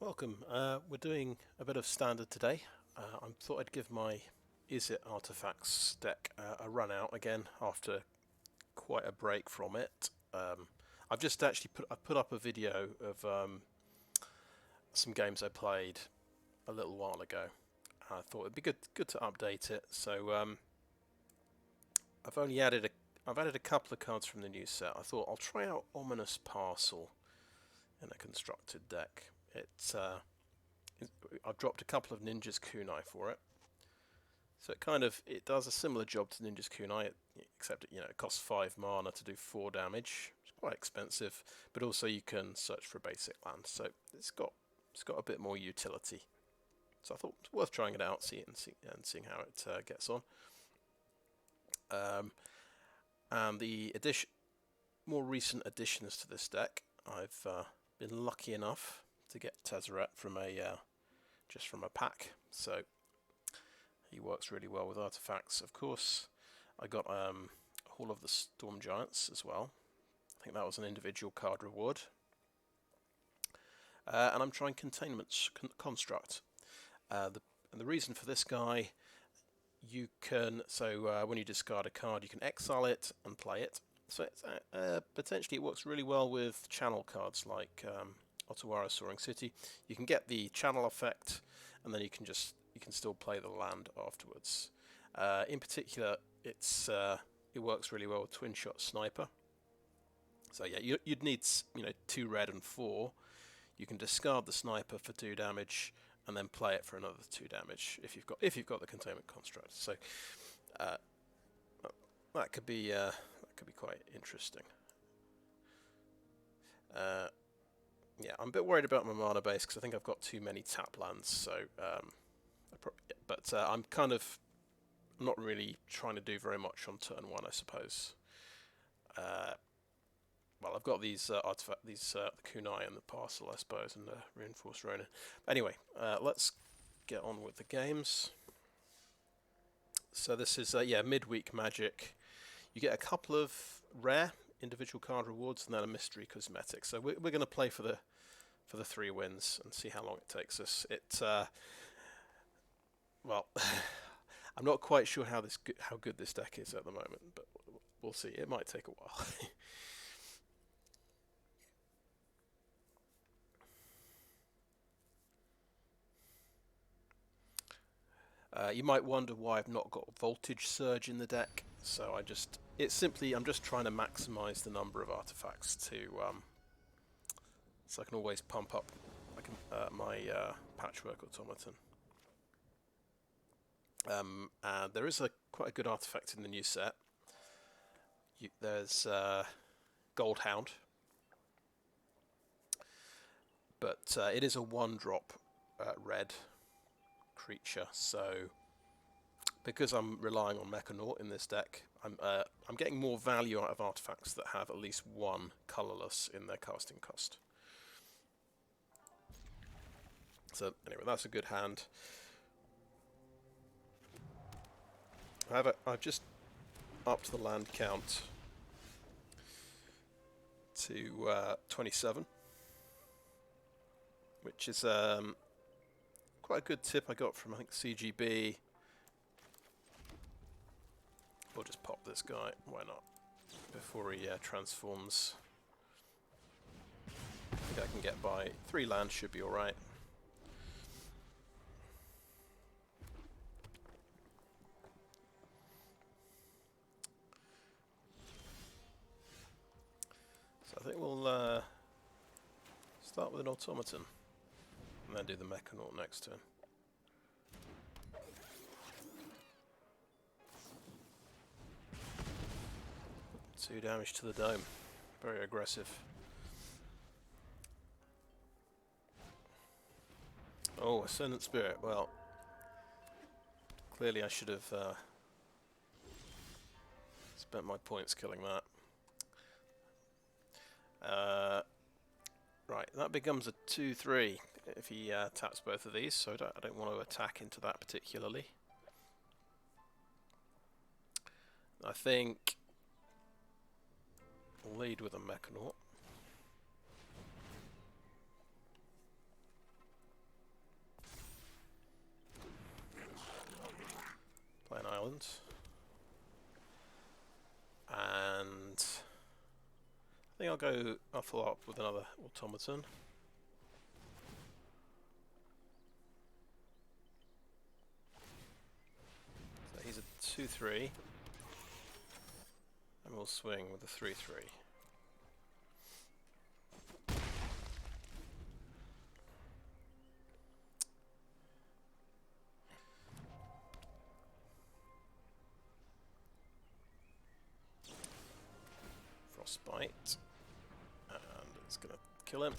Welcome. We're doing a bit of standard today. I thought I'd give my Izzet artifacts deck a run out again after quite a break from it. I've just actually put up a video of some games I played a little while ago. I thought it'd be good to update it. So I've added a couple of cards from the new set. I thought I'll try out Ominous Parcel in a constructed deck. I've dropped a couple of Ninja's Kunai for it, so it does a similar job to Ninja's Kunai, except it costs 5 mana to do 4 damage. It's quite expensive, but also you can search for a basic land, so it's got a bit more utility. So I thought it's worth trying it out, seeing how it gets on. And the more recent additions to this deck, I've been lucky enough to get Tezzeret from a pack, so he works really well with artifacts. Of course, I got Hall of the Storm Giants as well. I think that was an individual card reward. And I'm trying Containment Construct. And the reason for this guy, you can when you discard a card, you can exile it and play it. So potentially it works really well with channel cards like Otawara, Soaring City. You can get the channel effect, and then you can still play the land afterwards. In particular, it works really well with Twinshot Sniper. So yeah, you'd need 2 red and 4. You can discard the sniper for 2 damage, and then play it for another 2 damage if you've got the Containment Construct. So that could be quite interesting. Yeah, I'm a bit worried about my mana base because I think I've got too many tap lands. So, I'm not really trying to do very much on turn 1, I suppose. Well, I've got these the Kunai and the Parcel, I suppose, and the Reinforced Ronin. Anyway, let's get on with the games. So this is midweek magic. You get a couple of rare individual card rewards and then a mystery cosmetic. So we're going to play for the 3 wins and see how long it takes us. Well, I'm not quite sure how good this deck is at the moment, but we'll see. It might take a while. You might wonder why I've not got Voltage Surge in the deck. So I'm just trying to maximize the number of artifacts so I can always pump up my Patchwork Automaton. And there is quite a good artifact in the new set. There's Goldhound, but it is a 1-drop red creature. So because I'm relying on Mechanaut in this deck, I'm getting more value out of artifacts that have at least 1 colourless in their casting cost. So anyway, that's a good hand. I've just upped the land count to 27, which is quite a good tip I got from, I think, CGB. We'll just pop this guy, why not, before he transforms. I think I can get by 3 lands, should be alright. So I think we'll start with an Automaton, and then do the Mechanaut next turn. 2 damage to the dome. Very aggressive. Oh, Ascendant Spirit. Well, clearly I should have spent my points killing that. Right, that becomes a 2/3 if he taps both of these, so I don't want to attack into that particularly. I think I'll lead with a Mechanaut. I'll follow up with another automaton. So he's a 2/3. And we'll swing with a 3/3. Frostbite. And it's going to kill him.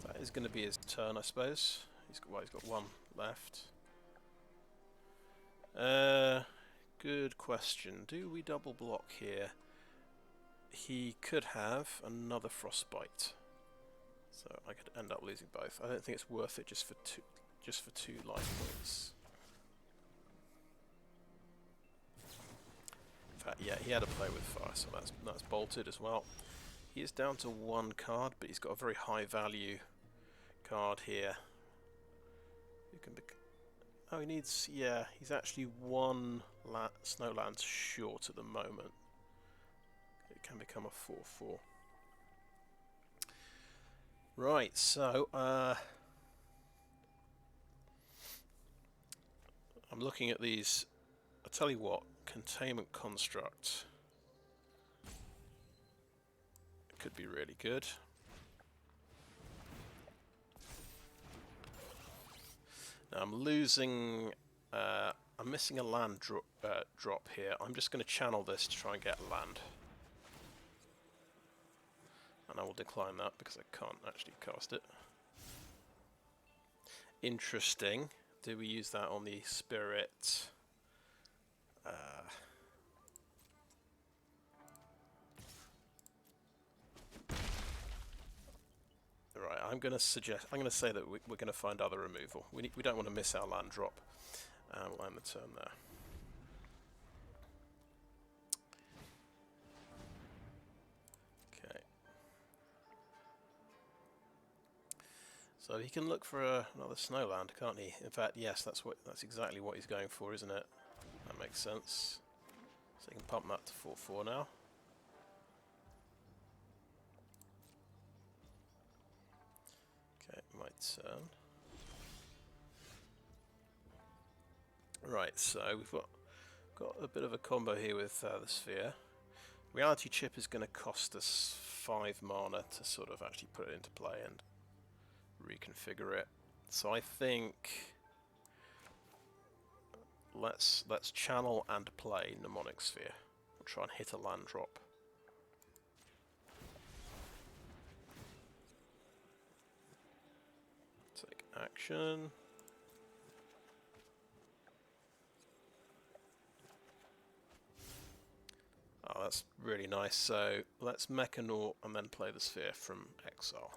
That is going to be his turn, I suppose. He's got one left. Good question. Do we double block here? He could have another Frostbite, so I could end up losing both. I don't think it's worth it just for two life points. In fact, yeah, he had to play with fire, so that's bolted as well. He is down to one card, but he's got a very high value card here. You can oh, he needs, yeah, he's actually one Snowlands short at the moment. It can become a 4/4. Right, so I'm looking at these. I'll tell you what, Containment Construct. It could be really good. Now I'm losing, I'm missing a land drop here. I'm just going to channel this to try and get land. And I will decline that because I can't actually cast it. Interesting. Do we use that on the spirit? Right, I'm going to say that we're going to find other removal. We don't want to miss our land drop. We'll end the turn there. Okay. So he can look for another Snowland, can't he? In fact, yes, that's exactly what he's going for, isn't it? That makes sense. So he can pump that to 4/4 now. Okay, my turn. Right, so we've got a bit of a combo here with the Sphere. Reality Chip is going to cost us 5 mana to sort of actually put it into play and reconfigure it. So I think let's channel and play Mnemonic Sphere. We'll try and hit a land drop. Take action. Oh, that's really nice. So let's Mechanaut and then play the Sphere from exile.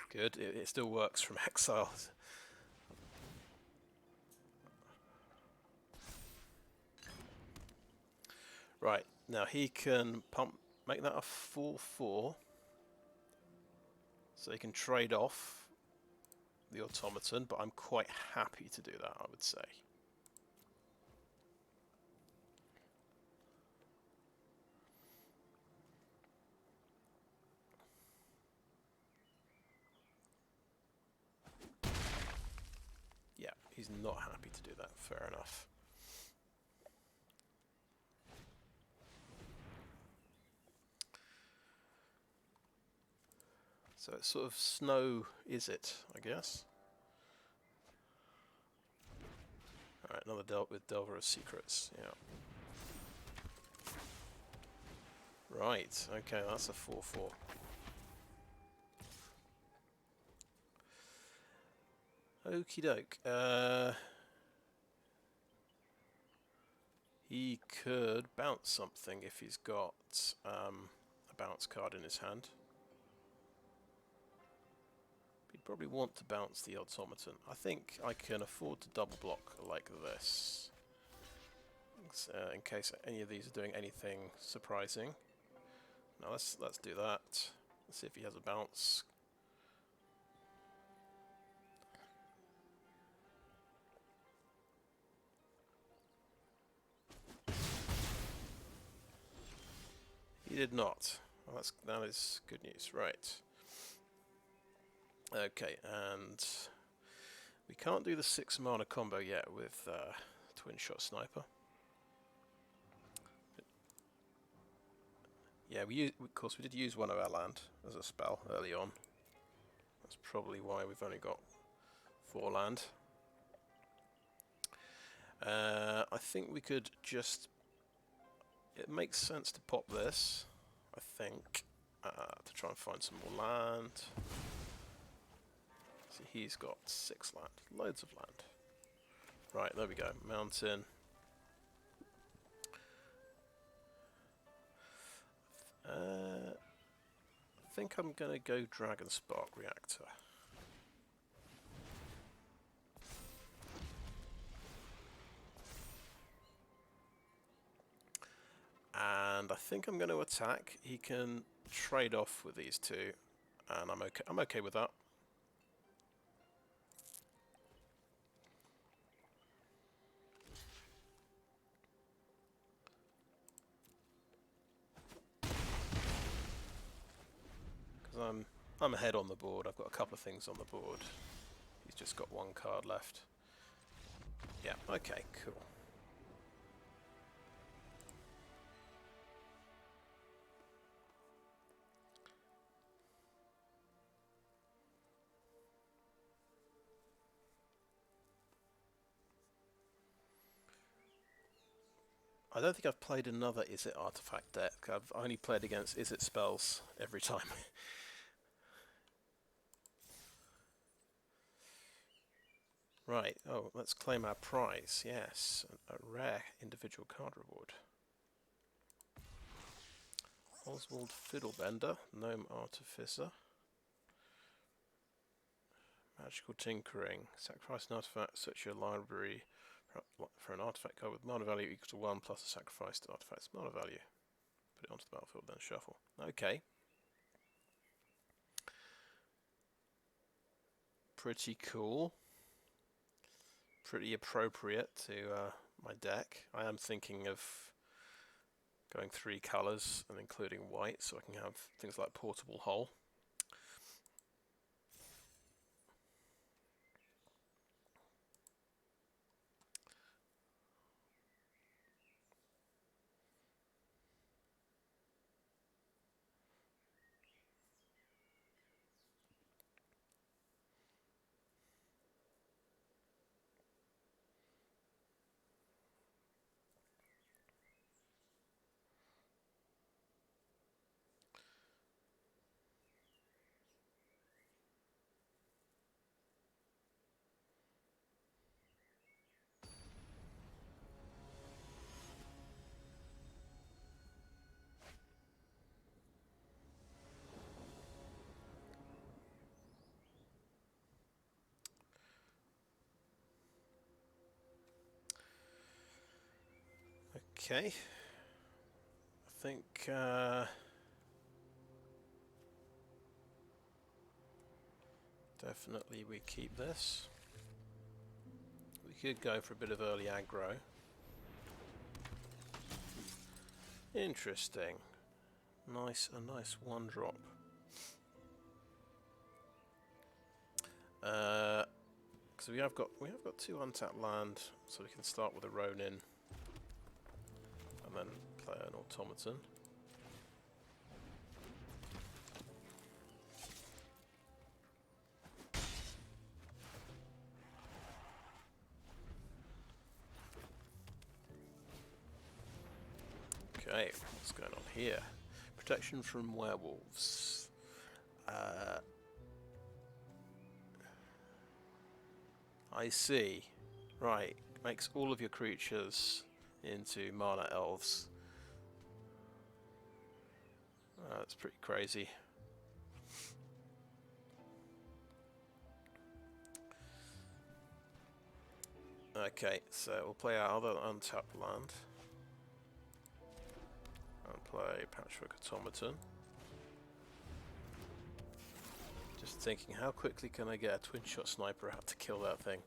Good, it still works from exile. Right, now he can make that a 4/4. So he can trade off the automaton, but I'm quite happy to do that, I would say. Yeah, he's not happy to do that, fair enough. So it's sort of snow Izzet, I guess. Alright, another Delver of Secrets, yeah. Right, okay, that's a 4/4. Okie doke. He could bounce something if he's got a bounce card in his hand. He'd probably want to bounce the automaton. I think I can afford to double block like this. In case any of these are doing anything surprising. Now let's do that. Let's see if he has a bounce. He did not. Well, that is good news. Right. Okay, and we can't do the 6 mana combo yet with Twinshot Sniper. Yeah, of course we did use one of our land as a spell early on. That's probably why we've only got 4 land. I think we could just... It makes sense to pop this, I think, to try and find some more land. See, he's got 6 land. Loads of land. Right, there we go. Mountain. I think I'm going to go Dragonspark Reactor. And I think I'm going to attack. He can trade off with these two, and I'm okay. I'm okay with that. Because I'm ahead on the board. I've got a couple of things on the board. He's just got 1 card left. Yeah. Okay. Cool. I don't think I've played another Izzet artifact deck. I've only played against Izzet spells every time. Right, oh, let's claim our prize. Yes, a rare individual card reward. Oswald Fiddlebender, Gnome Artificer. Magical Tinkering. Sacrifice an artifact, search your library for an artifact card with mana value equal to 1 plus a sacrificed artifact's mana value. Put it onto the battlefield, then shuffle. Okay. Pretty cool. Pretty appropriate to my deck. I am thinking of going 3 colours and including white, so I can have things like Portable Hull. Okay, I think definitely we keep this. We could go for a bit of early aggro. Interesting. A nice 1-drop. Because we have got 2 untapped land, so we can start with a Ronin. And then play an Automaton. Okay, what's going on here? Protection from werewolves. I see. Right, makes all of your creatures into mana elves. That's pretty crazy. Okay, so we'll play our other untapped land and play Patchwork Automaton. Just thinking, how quickly can I get a Twinshot Sniper out to kill that thing?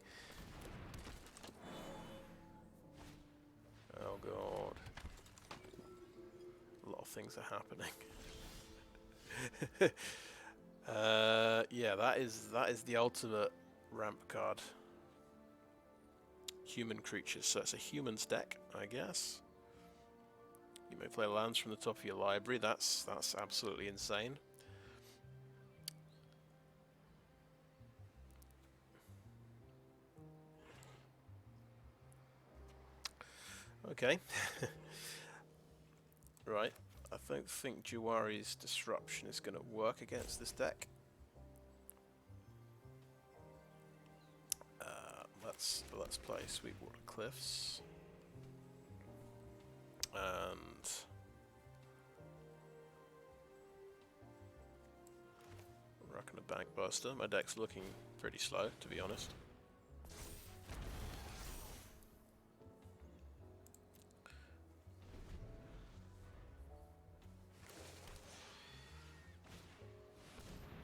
Oh god. A lot of things are happening. Yeah, that is the ultimate ramp card. Human creatures, so it's a humans deck, I guess. You may play lands from the top of your library. That's absolutely insane. Okay. Right. I don't think Jwari's Disruption is going to work against this deck. Let's play Swiftwater Cliffs. And Reckoner Bankbuster. My deck's looking pretty slow, to be honest.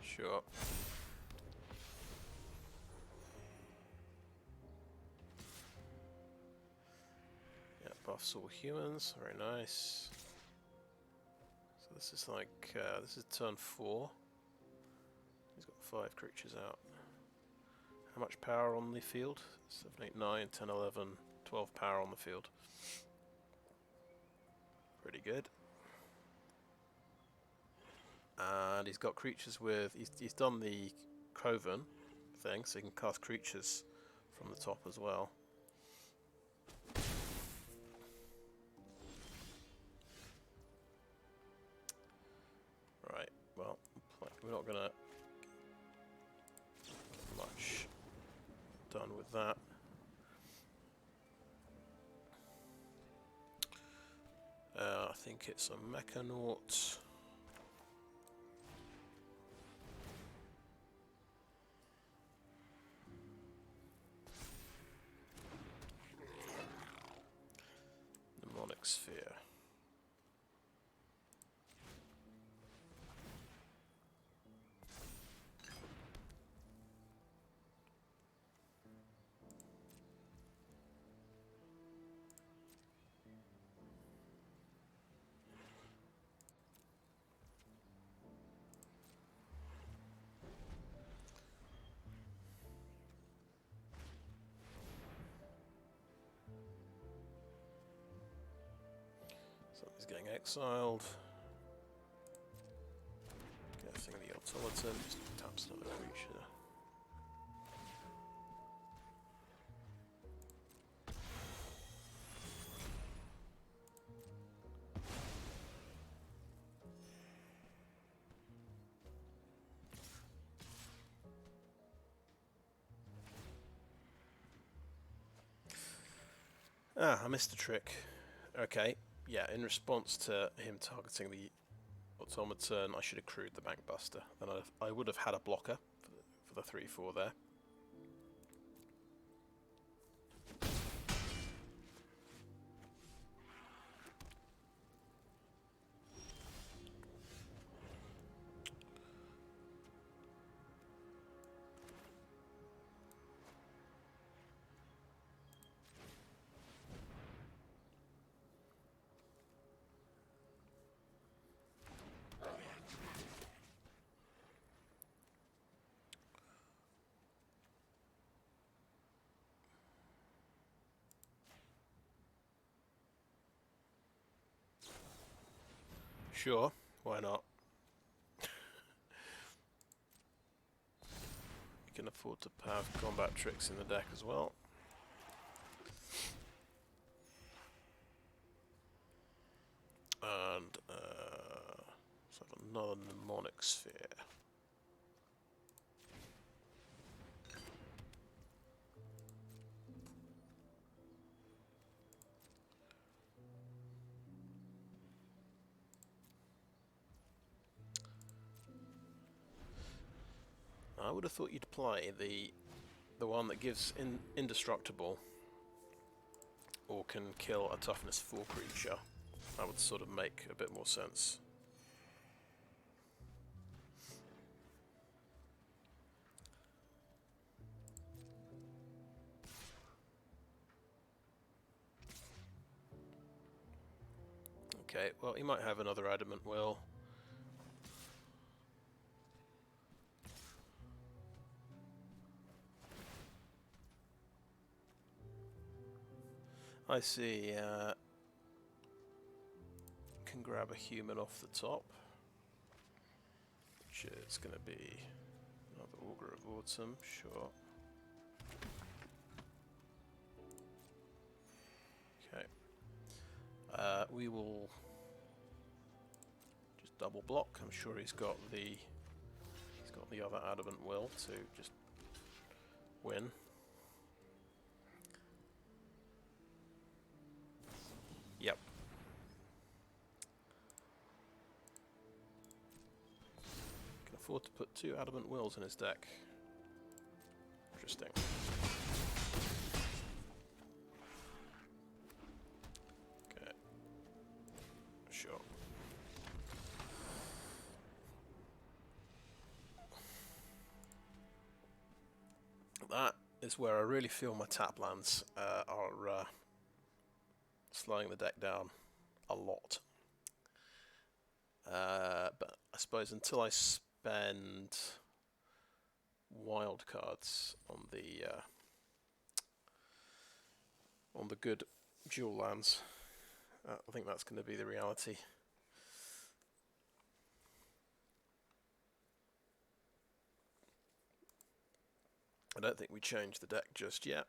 Sure. Yeah, buffs all humans. Very nice. So this is like this is turn 4. He's got 5 creatures out. How much power on the field? 7, 8, 9, 10, 11, 12 power on the field. Pretty good. And he's got creatures with... He's done the Coven thing, so he can cast creatures from the top as well. Right, well, we're not going to get much done with that. I think it's a Mechanaut. Mnemonic Sphere. Something's getting exiled. Guessing the Automaton just taps another creature. Ah, I missed a trick. Okay. Yeah, in response to him targeting the Automaton, I should have crewed the Bankbuster. Then I would have had a blocker for the 3/4 there. Sure, why not? You can afford to have combat tricks in the deck as well. And let's have another Mnemonic Sphere. I would have thought you'd play the one that gives indestructible or can kill a toughness 4 creature. That would sort of make a bit more sense. Okay, well, he might have another Adamant Will. I see. Can grab a human off the top, which is going to be another Augur of Autumn, sure. Okay. We will just double block. I'm sure he's got the other Adamant Will to just win. Yep. Can afford to put 2 Adamant Wills in his deck. Interesting. Okay. Sure. That is where I really feel my tap lands are slowing the deck down a lot. But I suppose until I spend wild cards on the good dual lands, I think that's going to be the reality. I don't think we change the deck just yet.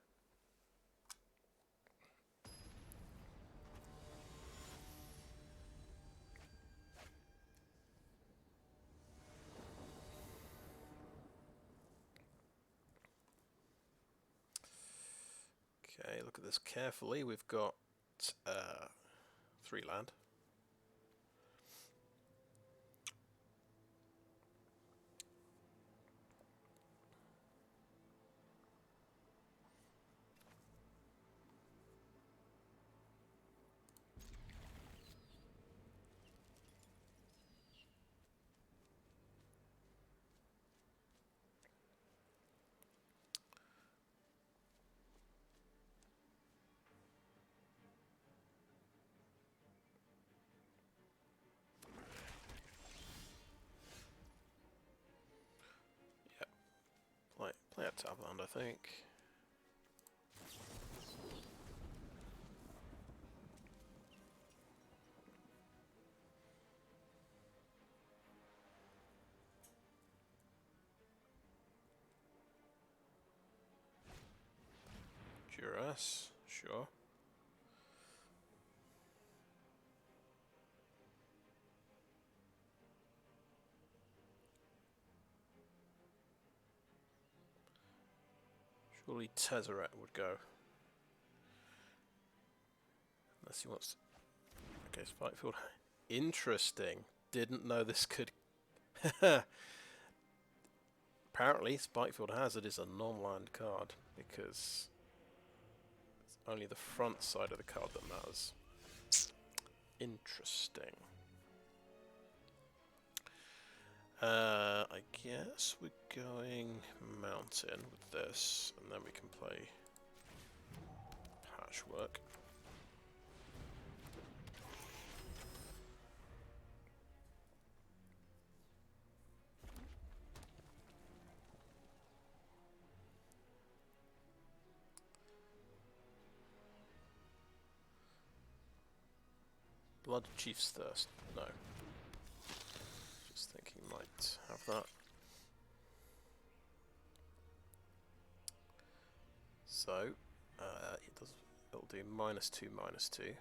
Okay, look at this carefully. We've got 3 land. Play a tap land, I think. Duras, sure. Surely Tezzeret would go. Unless he wants to... Okay, Spikefield. Interesting. Didn't know this could... Apparently, Spikefield Hazard is a non-land card, because it's only the front side of the card that matters. Interesting. I guess we're going Mountain with this, and then we can play Patchwork. Blood Chief's Thirst. No. Just thinking might have that. So, it'll do -2, -2.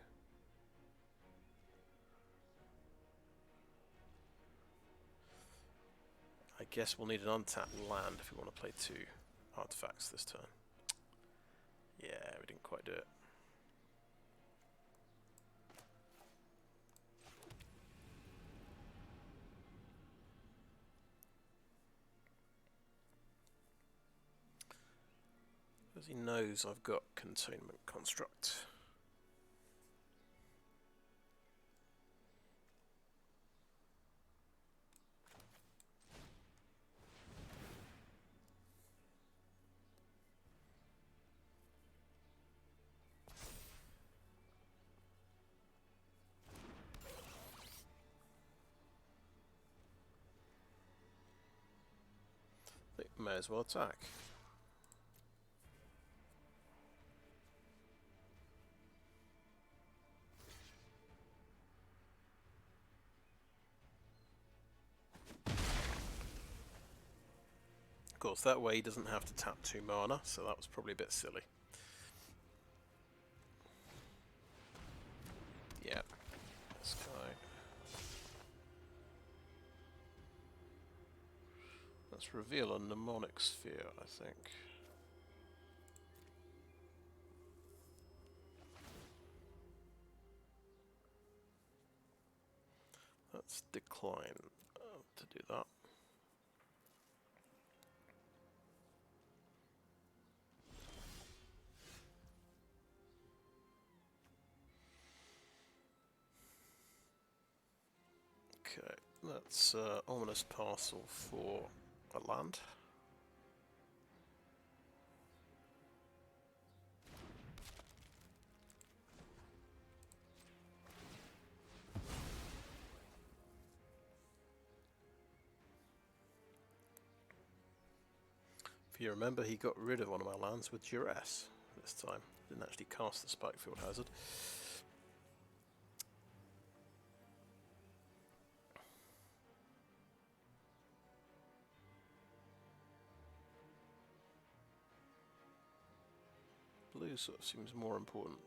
I guess we'll need an untapped land if we want to play 2 artifacts this turn. Yeah, we didn't quite do it. Because he knows I've got Containment Construct. may as well attack. Of course, that way he doesn't have to tap 2 mana, so that was probably a bit silly. Yeah, this guy. Let's reveal a Mnemonic Sphere, I think. Let's decline to do that. Okay, that's Ominous Parcel for a land. If you remember, he got rid of one of my lands with duress this time. Didn't actually cast the Spikefield Hazard. Blue sort of seems more important.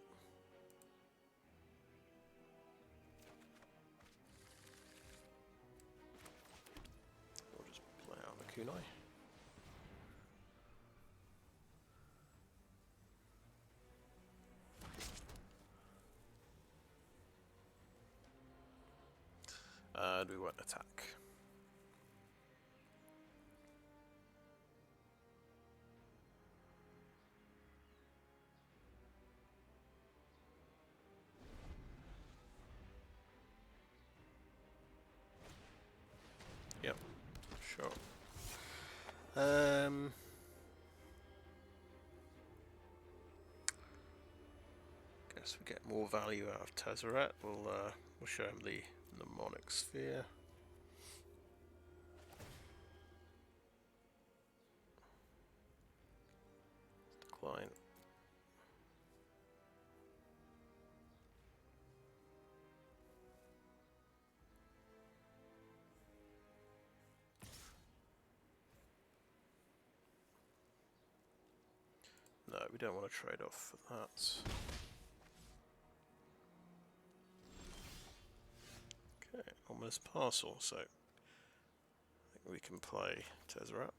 We'll just play out the Kunai. And we won't attack. Yep, sure. Guess we get more value out of Tezzeret. We'll show him the Mnemonic Sphere. Decline. No, we don't want to trade off for that. Okay, Ominous Parcel, so I think we can play Tezzeret.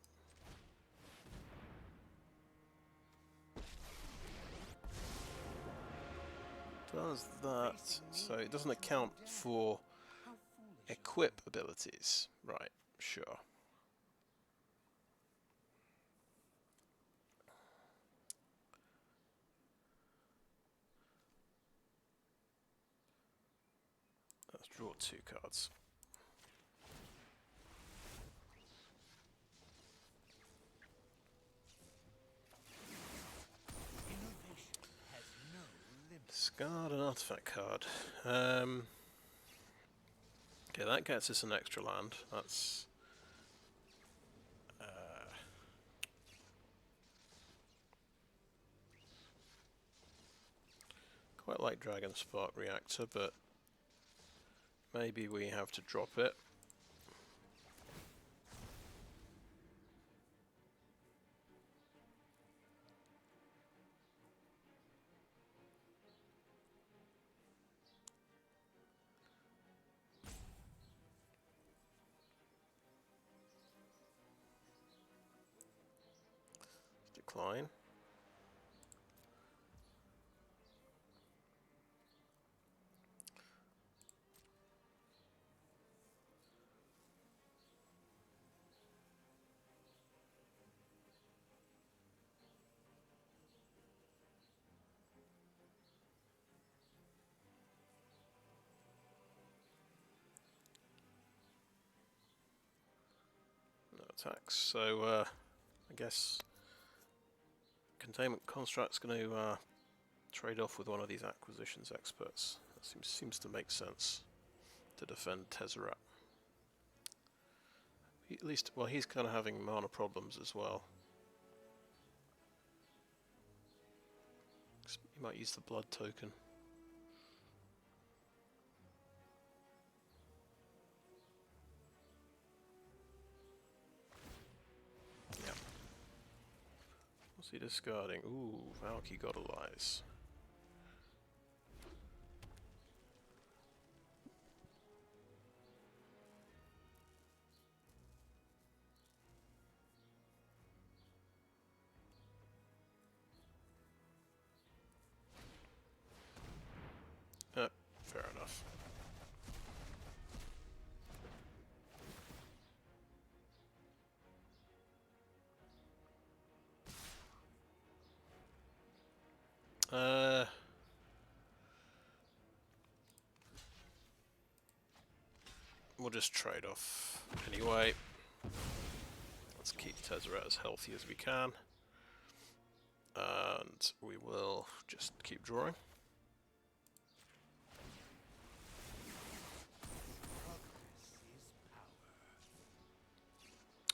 Does that, so it doesn't account for equip abilities. Right, sure. Let's draw 2 cards. Discard an artifact card. Okay, that gets us an extra land. That's quite like Dragonspark Reactor, but maybe we have to drop it. Decline. No attacks, so I guess Containment Construct's going to trade off with one of these acquisitions experts. That seems to make sense to defend Tezzeret. At least, well, he's kind of having mana problems as well. He might use the blood token. Yeah. What's he discarding? Ooh, Valky Godalize. Fair enough. We'll just trade off anyway. Let's keep Tezzeret as healthy as we can. And we will just keep drawing.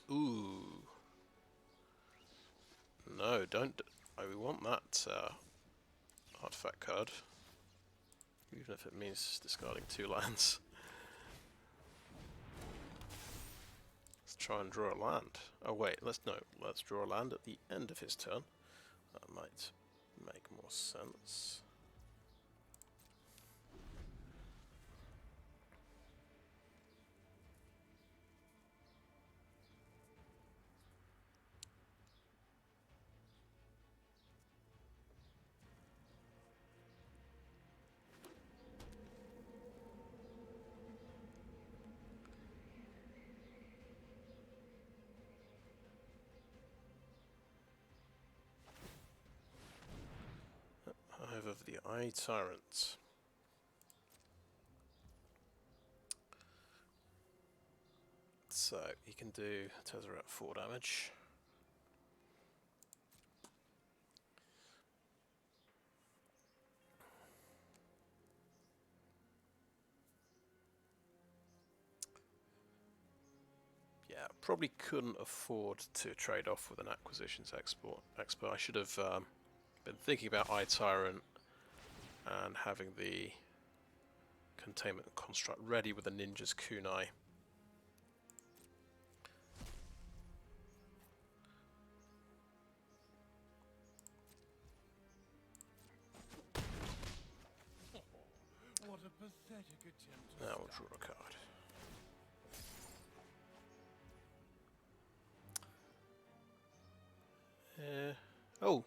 Ooh. No, don't. We want that artifact card. Even if it means discarding 2 lands. Let's try and draw a land. Oh wait, let's draw a land at the end of his turn. That might make more sense. Hive of the Eye Tyrant. So he can do Tezzeret 4 damage. Yeah, probably couldn't afford to trade off with an acquisitions expert. I should have been thinking about Eye Tyrant and having the Containment Construct ready with the Ninja's Kunai. What a pathetic attempt. Now we'll draw a card. Oh,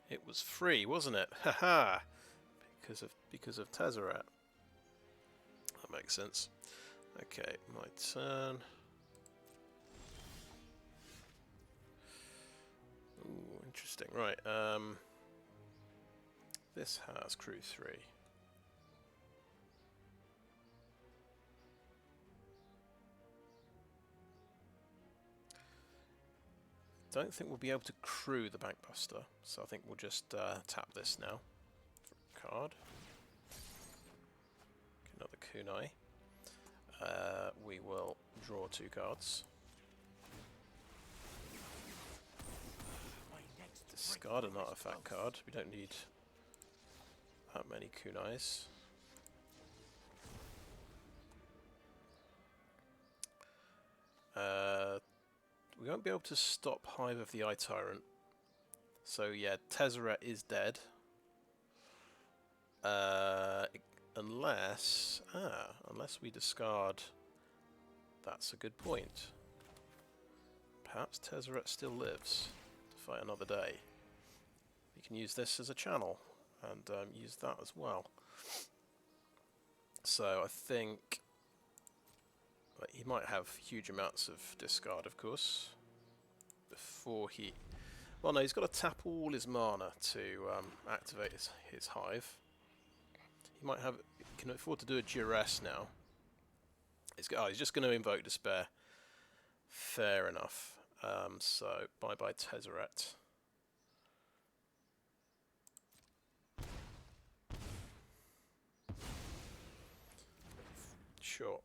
it was free, wasn't it? Haha, because of Tezzeret. That makes sense. Okay, my turn. Ooh, interesting. Right. This has crew 3. Don't think we'll be able to crew the Bankbuster, so I think we'll just tap this now for a card. Another Kunai. We will draw 2 cards. Discard an artifact card. We don't need that many Kunais. We won't be able to stop Hive of the Eye Tyrant. So yeah, Tezzeret is dead. Unless we discard. That's a good point. Perhaps Tezzeret still lives to fight another day. We can use this as a channel and use that as well. So I think he might have huge amounts of discard, of course, before he... Well, no, he's got to tap all his mana to activate his Hive. He might have... He can afford to do a duress now. He's just going to invoke Despair. Fair enough. So, bye-bye Tezzeret. Sure.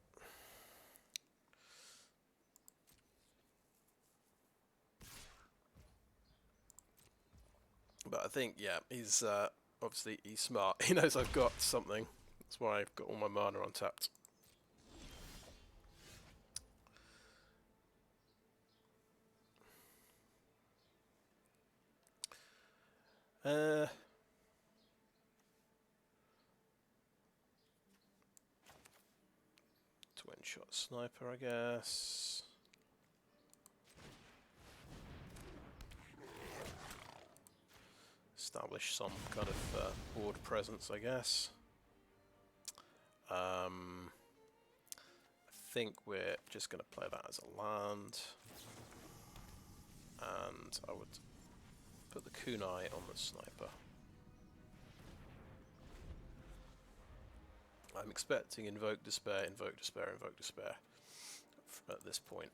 But I think, yeah, he's obviously he's smart. He knows I've got something. That's why I've got all my mana untapped. Twinshot Sniper, I guess. Establish some kind of board presence, I guess. I think we're just going to play that as a land. And I would put the Kunai on the Sniper. I'm expecting Invoke Despair, Invoke Despair, Invoke Despair at this point.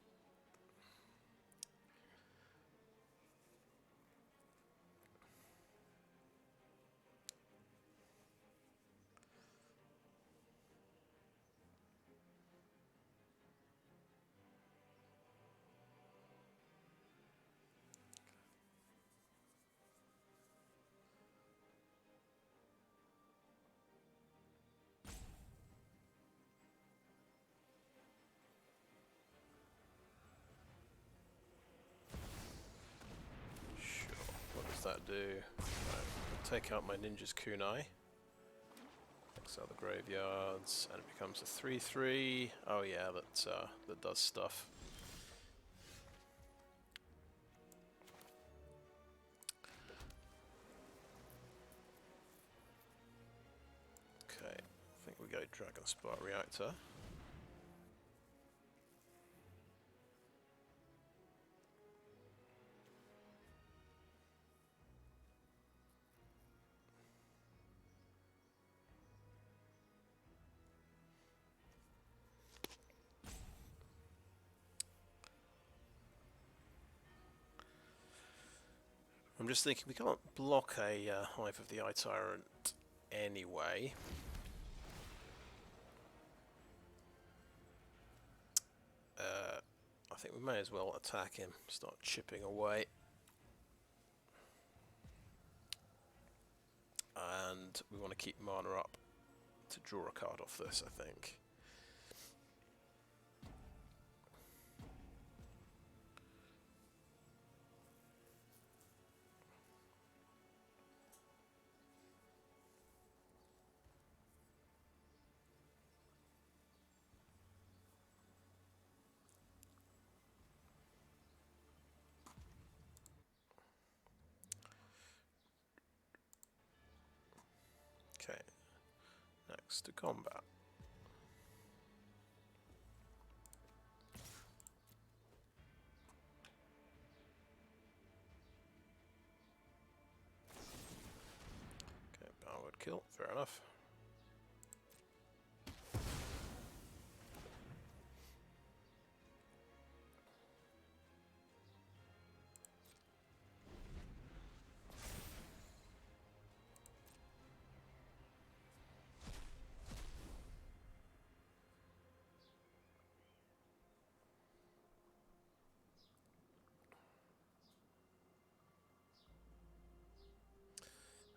That do? Right, take out my ninja's kunai. Takes out the graveyards, and it becomes a 3/3. Oh yeah, that does stuff. Okay, I think we go Dragonspark Reactor. I'm just thinking we can't block a Hive of the Eye Tyrant anyway. I think we may as well attack him, start chipping away. And we want to keep mana up to draw a card off this, I think. Okay, next to combat. Okay, powered kill, fair enough.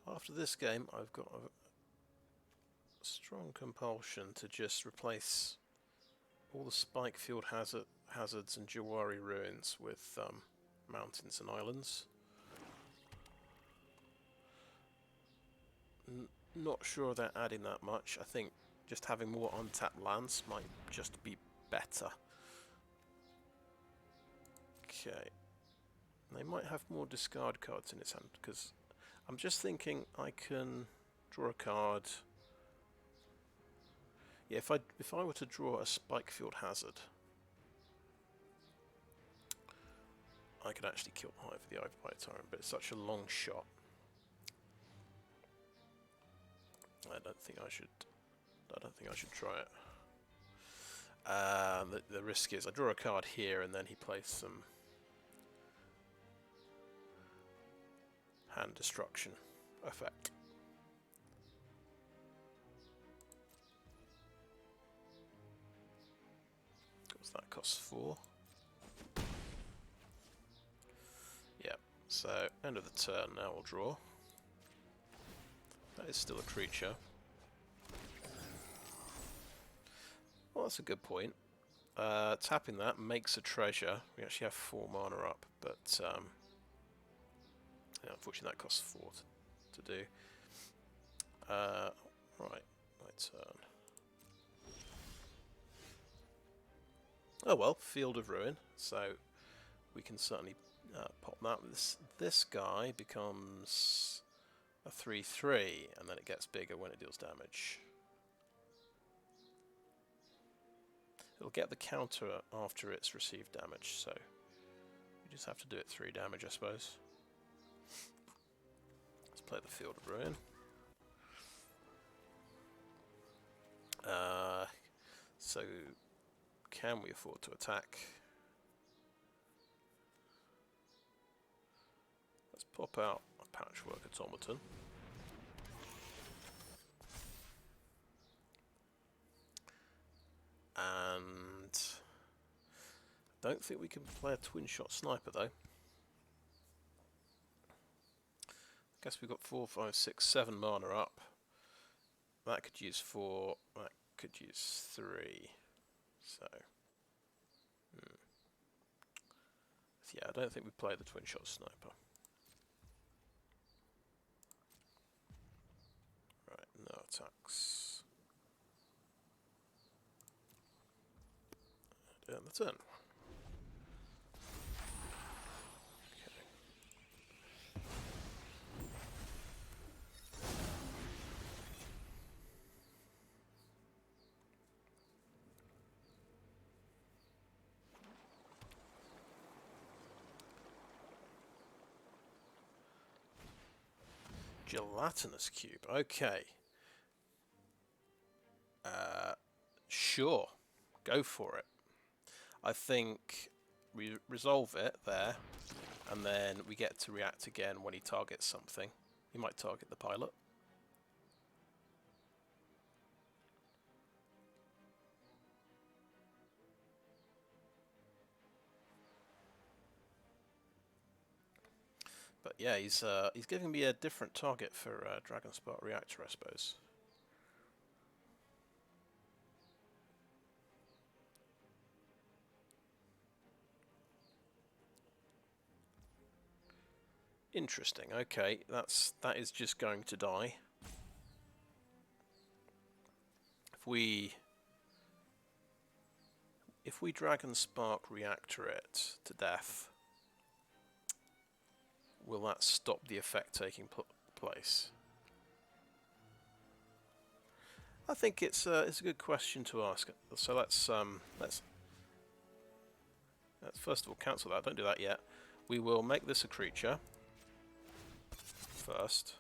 After this game, I've got a strong compulsion to just replace all the Spikefield Hazards and Jwari Ruins with mountains and islands. Not sure they're adding that much. I think just having more untapped lands might just be better. Okay. They might have more discard cards in its hand, because I'm just thinking I can draw a card. Yeah, if I were to draw a Spikefield Hazard, I could actually kill Hive of the Eye Tyrant, but it's such a long shot. I don't think I should try it. The risk is I draw a card here and then he plays some hand destruction effect. That costs 4. Yeah, So, end of the turn now we'll draw. That is still a creature. Well, that's a good point. Tapping that makes a treasure. We actually have 4 mana up, but yeah, unfortunately that costs 4 to do. Right, my turn. Oh well, Field of Ruin, so we can certainly pop that. This guy becomes a 3/3, and then it gets bigger when it deals damage. It'll get the counter after it's received damage, so you just have to do it 3 damage, I suppose. Let's play the Field of Ruin. So, can we afford to attack? Let's pop out a Patchwork Automaton. And I don't think we can play a Twinshot Sniper though. I guess we've got 4, 5, 6, 7 mana up. That could use 4, that could use 3. So, yeah, I don't think we play the Twinshot Sniper. Right, no attacks. And the turn. Gelatinous cube. Okay. Sure. Go for it. I think we resolve it there, and then we get to react again when he targets something. He might target the pilot. But yeah, he's giving me a different target for Dragonspark Reactor, I suppose. Interesting. Okay, that is just going to die. If we Dragonspark Reactor it to death, will that stop the effect taking place? I think it's a good question to ask. So let's first of all cancel that. Don't do that yet. We will make this a creature first.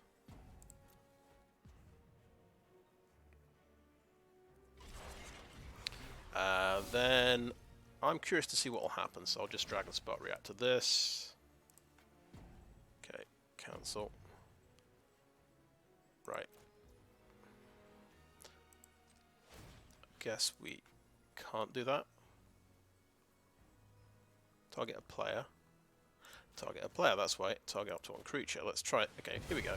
Then I'm curious to see what will happen, so I'll just Dragonspark Reactor this. Okay, cancel. Right. Guess we can't do that. Target a player. Target a player, that's right. Target up to 1 creature. Let's try it. Okay, here we go.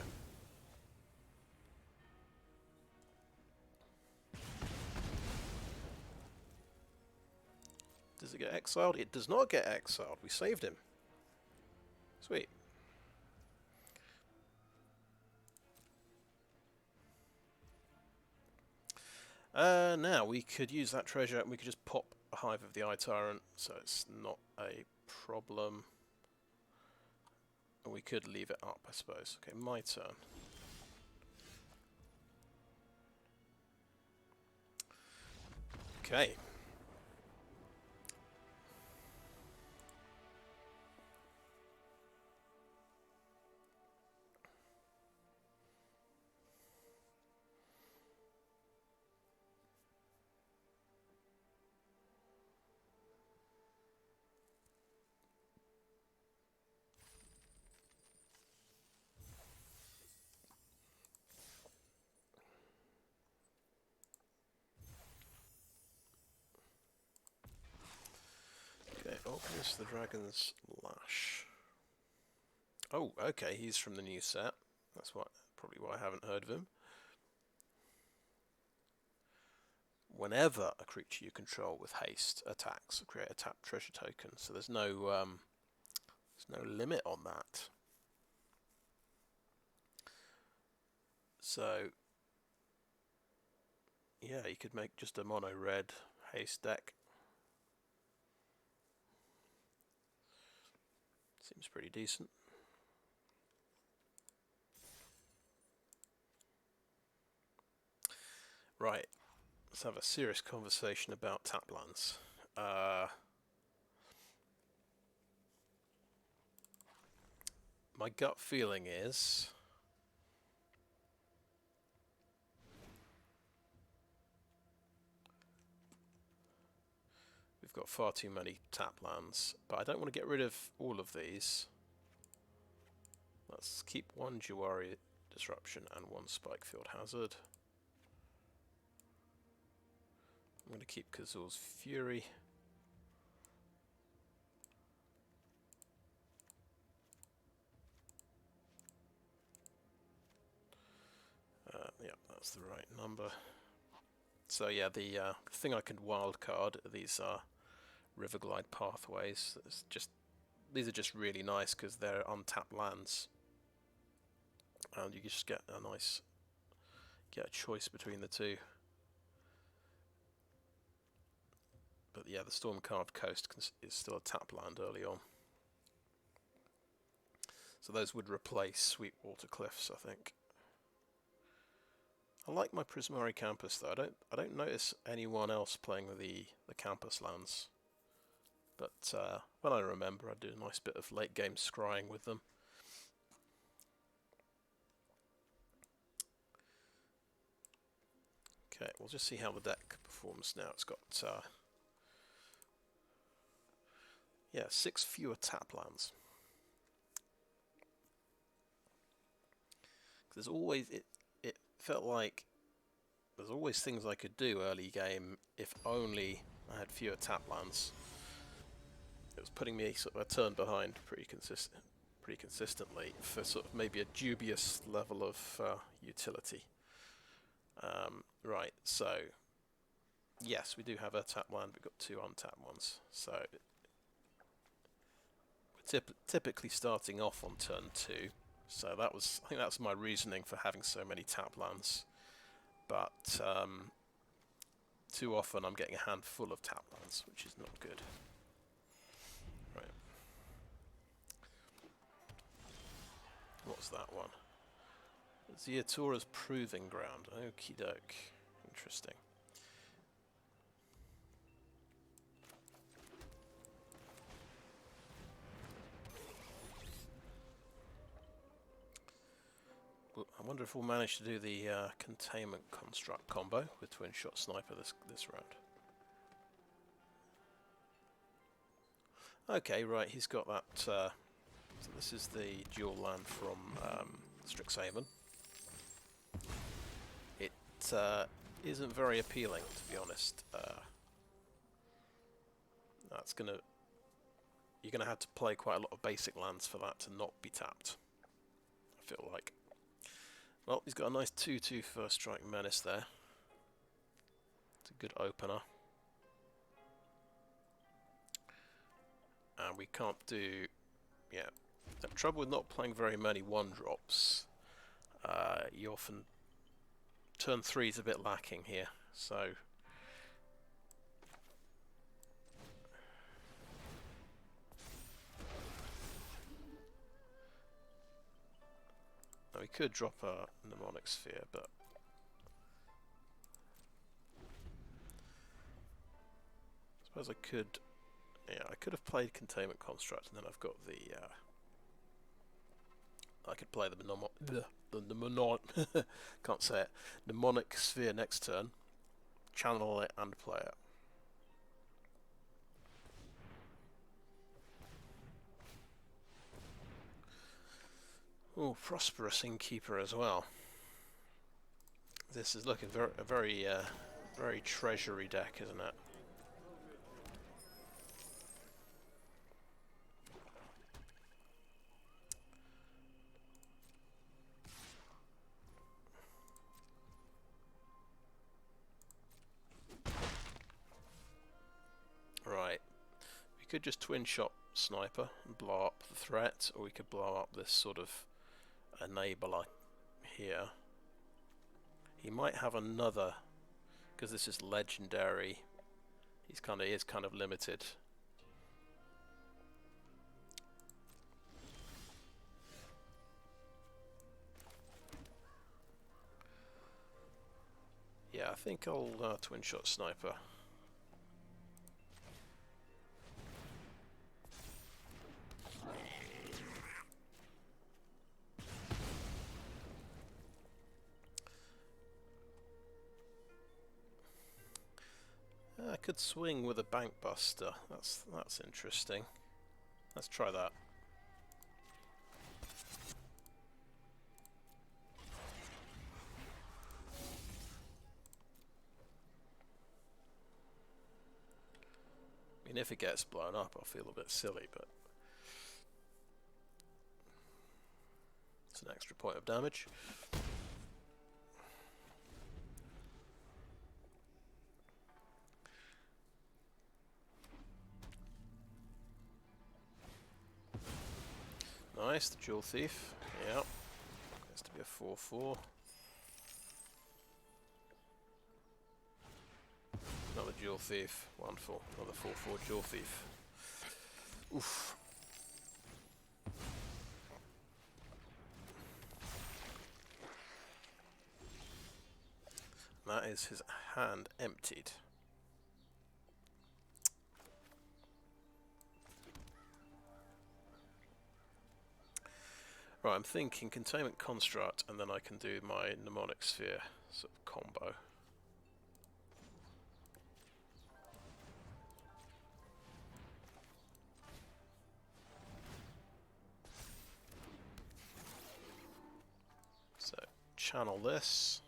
Does it get exiled? It does not get exiled. We saved him. Sweet. Now we could use that treasure and we could just pop a Hive of the Eye Tyrant, so it's not a problem. And we could leave it up, I suppose. Okay, my turn. Okay. Okay, Ominous the Dragon's Lash. Oh, okay, he's from the new set. That's probably why I haven't heard of him. Whenever a creature you control with haste attacks, create a tapped treasure token. So there's no limit on that. So yeah, you could make just a mono red haste deck. Seems pretty decent. Right, let's have a serious conversation about tap lands. My gut feeling is we've got far too many tap lands, but I don't want to get rid of all of these. Let's keep one Jwari Disruption and one Spikefield Hazard. I'm going to keep Kazuul's Fury. Yeah, that's the right number. So yeah, the thing I can wildcard, these are Riverglide Pathways. These are just really nice because they're untapped lands. And you just get a choice between the two. But yeah, the Stormcarved Coast is still a tap land early on. So those would replace Swiftwater Cliffs, I think. I like my Prismari Campus though. I don't notice anyone else playing the campus lands. But when I remember, I do a nice bit of late game scrying with them. Okay, we'll just see how the deck performs now. It's got 6 fewer tap lands. There's always it felt like there's always things I could do early game if only I had fewer tap lands. It was putting me sort of a turn behind pretty consistently for sort of maybe a dubious level of utility. Right, so yes, we do have a tap land. We've got 2 untapped ones. So we're typically starting off on turn 2. So I think that's my reasoning for having so many tap lands. But too often I'm getting a handful of tap lands, which is not good. Right. What's that one? Ziatora's Proving Ground. Okie doke. Interesting. I wonder if we'll manage to do the Containment Construct combo with Twinshot Sniper this round. Okay, right, he's got that. So this is the dual land from Strixhaven. It isn't very appealing, to be honest. You're gonna have to play quite a lot of basic lands for that to not be tapped, I feel like. Well, he's got a nice 2/2 First Strike Menace there. It's a good opener. And we can't do... Yeah, the trouble with not playing very many 1-drops, you often... Turn 3 is a bit lacking here, so... Now we could drop a Mnemonic Sphere, but... I suppose I could... Yeah, I could have played Containment Construct, and then I've got the... I could play the can't say it. Mnemonic Sphere next turn, channel it and play it. Oh, Prosperous Innkeeper as well. This is looking very treasury deck, isn't it? could just Twinshot Sniper and blow up the threat, or we could blow up this sort of enabler here. He might have another, because this is legendary. He is kind of limited. Yeah, I think I'll Twinshot Sniper. I could swing with a Bankbuster. That's interesting. Let's try that. I mean, if it gets blown up, I'll feel a bit silly, but it's an extra point of damage. Nice, the Jewel Thief. Yep. Has to be a 4/4. Another Jewel Thief. 1/4. Another 4/4 Jewel Thief. Oof. That is his hand emptied. Right, I'm thinking Containment Construct, and then I can do my Mnemonic Sphere sort of combo. So, channel this.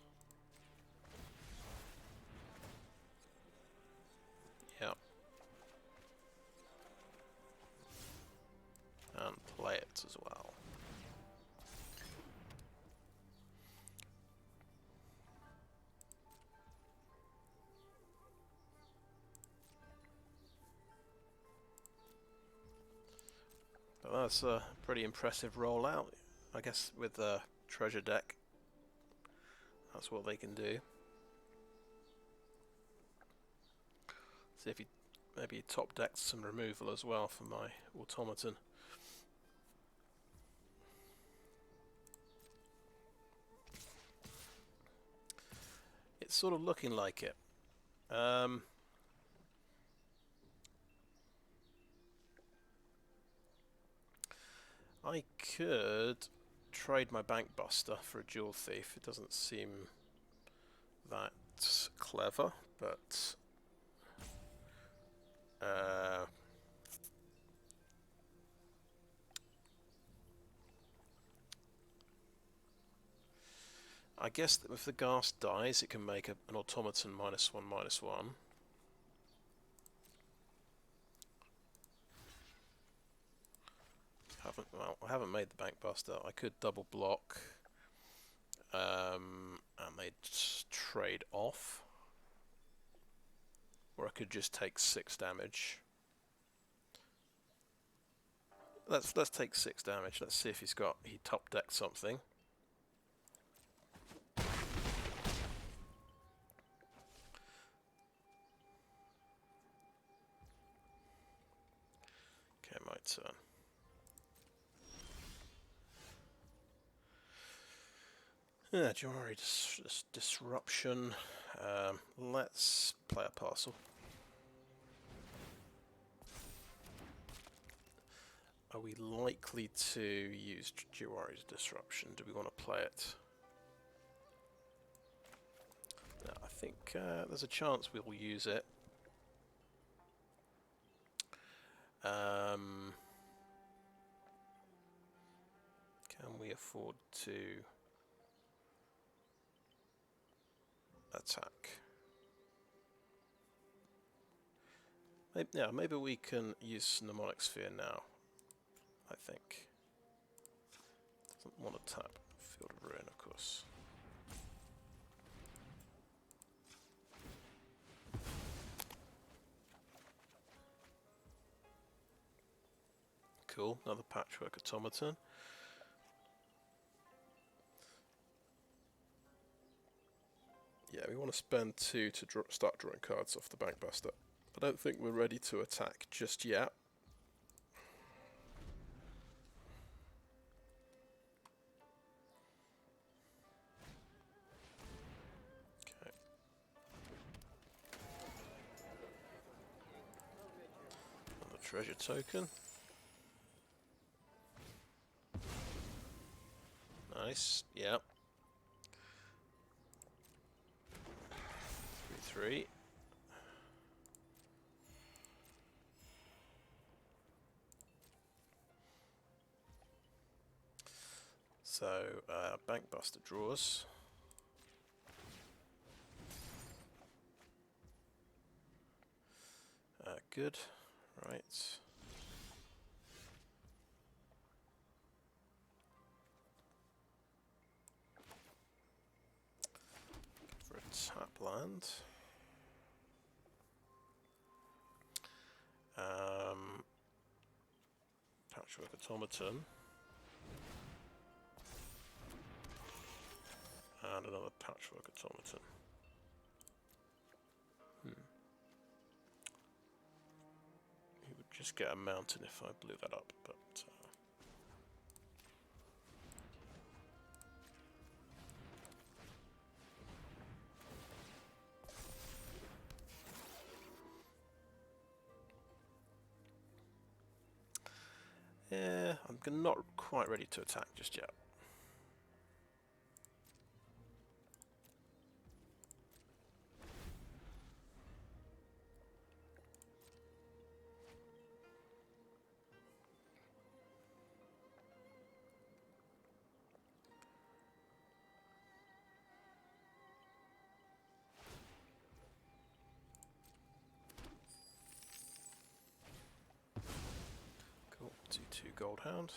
Yep. And play it as well. That's a pretty impressive rollout. I guess with the treasure deck, that's what they can do. See if he maybe top decked some removal as well for my automaton. It's sort of looking like it. I could trade my Bankbuster for a Jewel Thief. It doesn't seem that clever, but I guess that if the Ghast dies, it can make an automaton -1/-1. I haven't made the Bankbuster. I could double block, and they'd trade off, or I could just take 6 damage. Let's take 6 damage. Let's see if he top decked something. Okay, my turn. Yeah, Jwari Disruption. Let's play a parcel. Are we likely to use Jwari's Disruption? Do we want to play it? No, I think there's a chance we'll use it. Can we afford to attack? Maybe we can use Mnemonic Sphere now. I think. Doesn't want to tap Field of Ruin, of course. Cool, another Patchwork Automaton. Yeah, we want to spend 2 to start drawing cards off the Bankbuster. I don't think we're ready to attack just yet. Okay. Another treasure token. Nice, yeah. 3/3. So, Bankbuster draws. Good, right. For a tap land. Patchwork Automaton. And another Patchwork Automaton. He would just get a mountain if I blew that up, but... yeah, I'm not quite ready to attack just yet. Cool, 2/2 Gold Hound.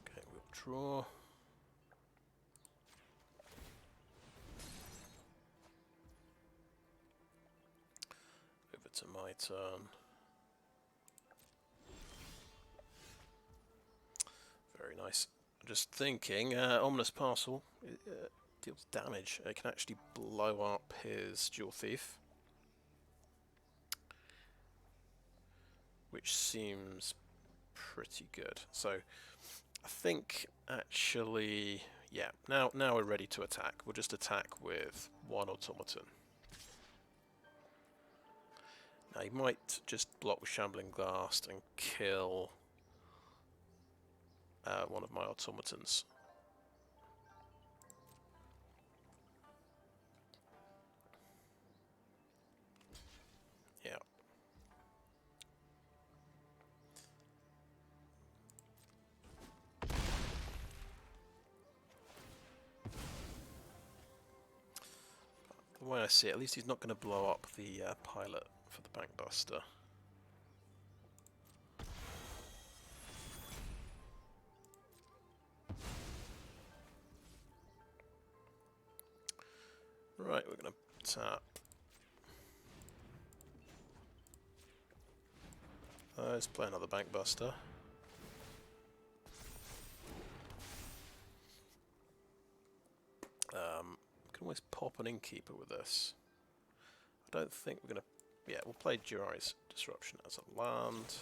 Okay, we'll draw. Over to my turn. Very nice. Just thinking, Ominous Parcel deals damage. It can actually blow up his Jewel Thief, which seems pretty good. So I think actually, yeah, now we're ready to attack. We'll just attack with 1 automaton. Now he might just block with Shambling Blast and kill one of my automatons. Yeah. The way I see it, at least he's not going to blow up the pilot for the Bankbuster. Right, we're going to tap. Let's play another Bankbuster. We can always pop an Innkeeper with this. I don't think we're going to... yeah, we'll play Jwari's Disruption as a land.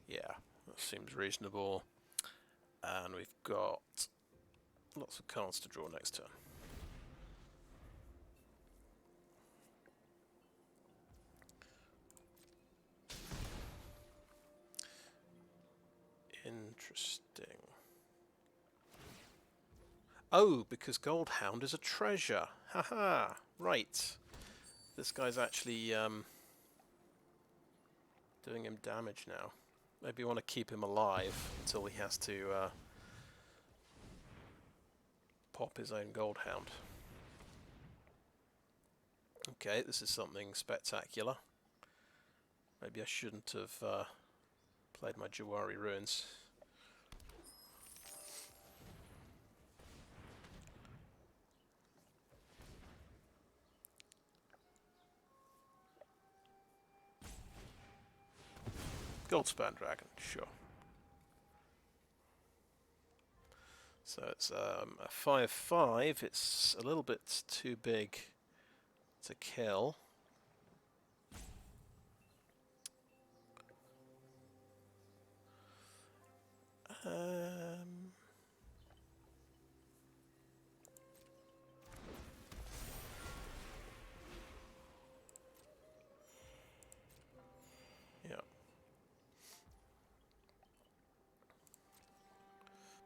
Yeah, that seems reasonable. And we've got lots of cards to draw next turn. Interesting. Oh, because Goldhound is a treasure. Haha, right. This guy's actually doing him damage now. Maybe you want to keep him alive until he has to pop his own Goldhound. Okay, this is something spectacular. Maybe I shouldn't have played my Jwari ruins. Goldspan Dragon, sure. So it's a 5/5. It's a little bit too big to kill. Yeah.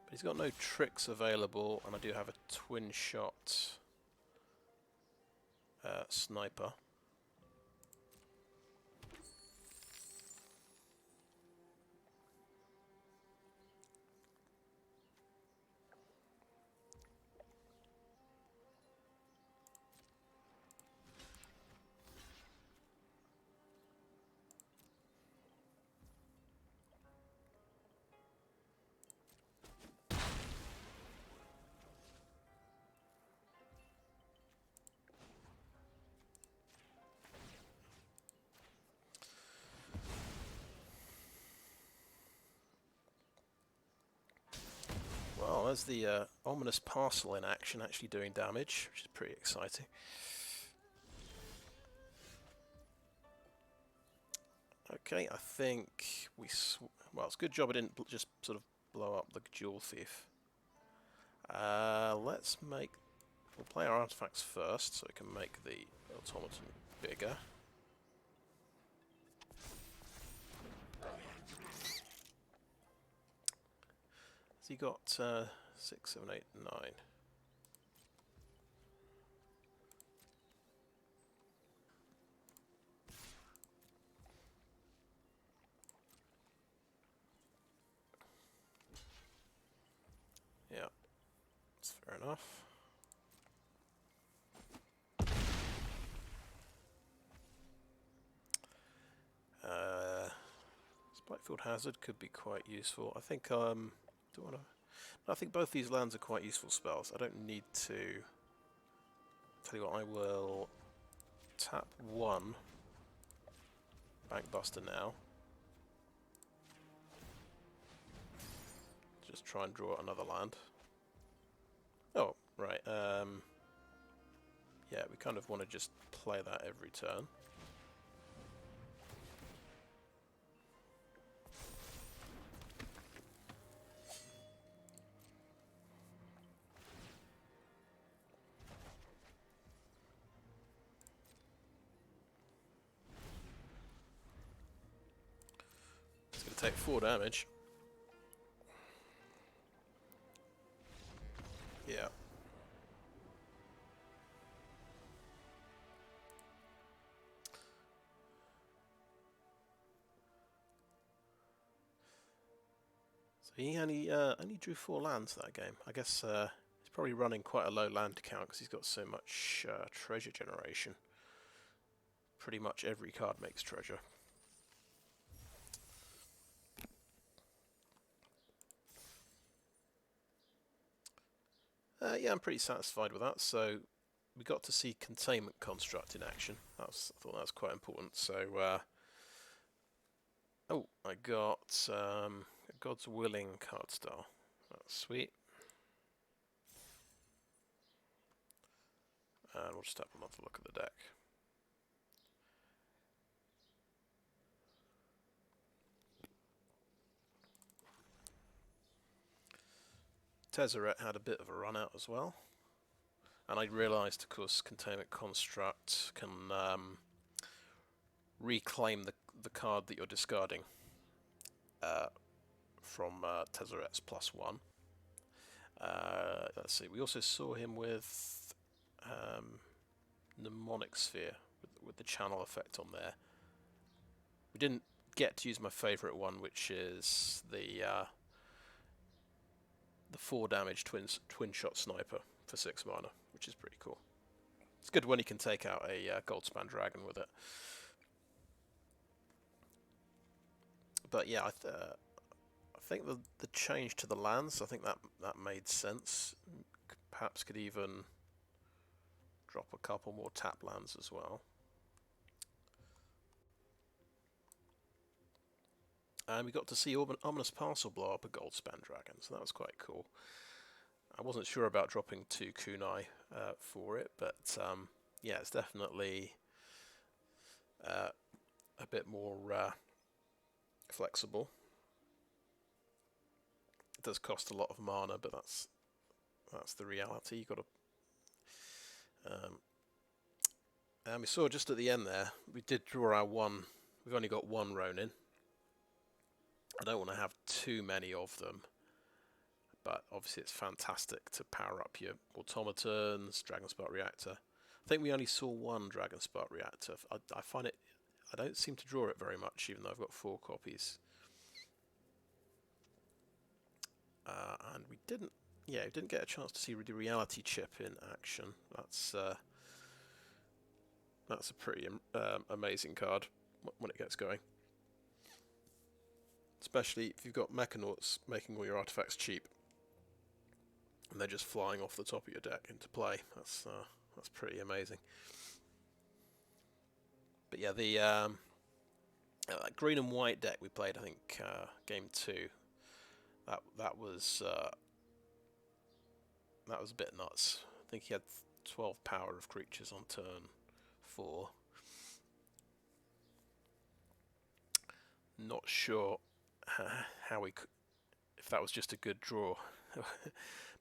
But he's got no tricks available, and I do have a Twinshot Sniper. Well, there's the Ominous Parcel in action, actually doing damage, which is pretty exciting. Okay, I think we... well, it's a good job I didn't just sort of blow up the Jewel Thief. Let's make... we'll play our artifacts first, so we can make the automaton bigger. Has he got 6, 7, 8, 9? Yeah, that's fair enough. Spikefield Hazard could be quite useful. I think I think both these lands are quite useful spells. I don't need to. Tell you what, I will tap 1 Bankbuster now. Just try and draw another land. Oh, right. Yeah, we kind of want to just play that every turn. It's going to take 4 damage. Yeah. So he only drew 4 lands that game. I guess he's probably running quite a low land count because he's got so much treasure generation. Pretty much every card makes treasure. Yeah, I'm pretty satisfied with that. So we got to see Containment Construct in action. I thought that was quite important. So, oh, I got God's Willing card style. That's sweet. And we'll just have another look at the deck. Tezzeret had a bit of a run out as well. And I realised, of course, Containment Construct can reclaim the card that you're discarding from Tezzeret's +1. Let's see, we also saw him with Mnemonic Sphere, with the channel effect on there. We didn't get to use my favourite one, which is the 4 damage Twinshot Sniper for 6 mana, which is pretty cool. It's good when you can take out a Goldspan Dragon with it. But yeah, I think the change to the lands, I think that made sense. Perhaps could even drop a couple more tap lands as well. And we got to see Ominous Parcel blow up a gold spend dragon, so that was quite cool. I wasn't sure about dropping 2 Kunai for it, but yeah, it's definitely a bit more flexible. It does cost a lot of mana, but that's the reality. You got to. And we saw just at the end there, we did draw our one. We've only got 1 Ronin. I don't want to have too many of them, but obviously it's fantastic to power up your automatons, Dragonspark Reactor. I think we only saw 1 Dragonspark Reactor. I find it, I don't seem to draw it very much, even though I've got 4 copies. And we didn't get a chance to see the reality chip in action. That's a pretty amazing card when it gets going. Especially if you've got Mechanauts making all your artifacts cheap, and they're just flying off the top of your deck into play. That's pretty amazing. But yeah, the green and white deck we played, I think game 2. That was a bit nuts. I think he had 12 power of creatures on turn 4. Not sure how we could, if that was just a good draw.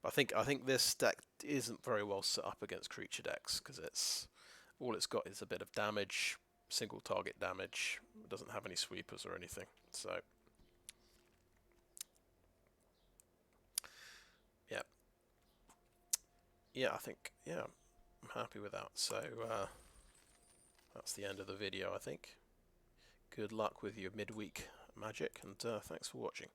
But I think this deck isn't very well set up against creature decks, because all it's got is a bit of damage, single target damage. It doesn't have any sweepers or anything. So yeah, I think I'm happy with that. So that's the end of the video, I think. Good luck with your midweek magic, and thanks for watching.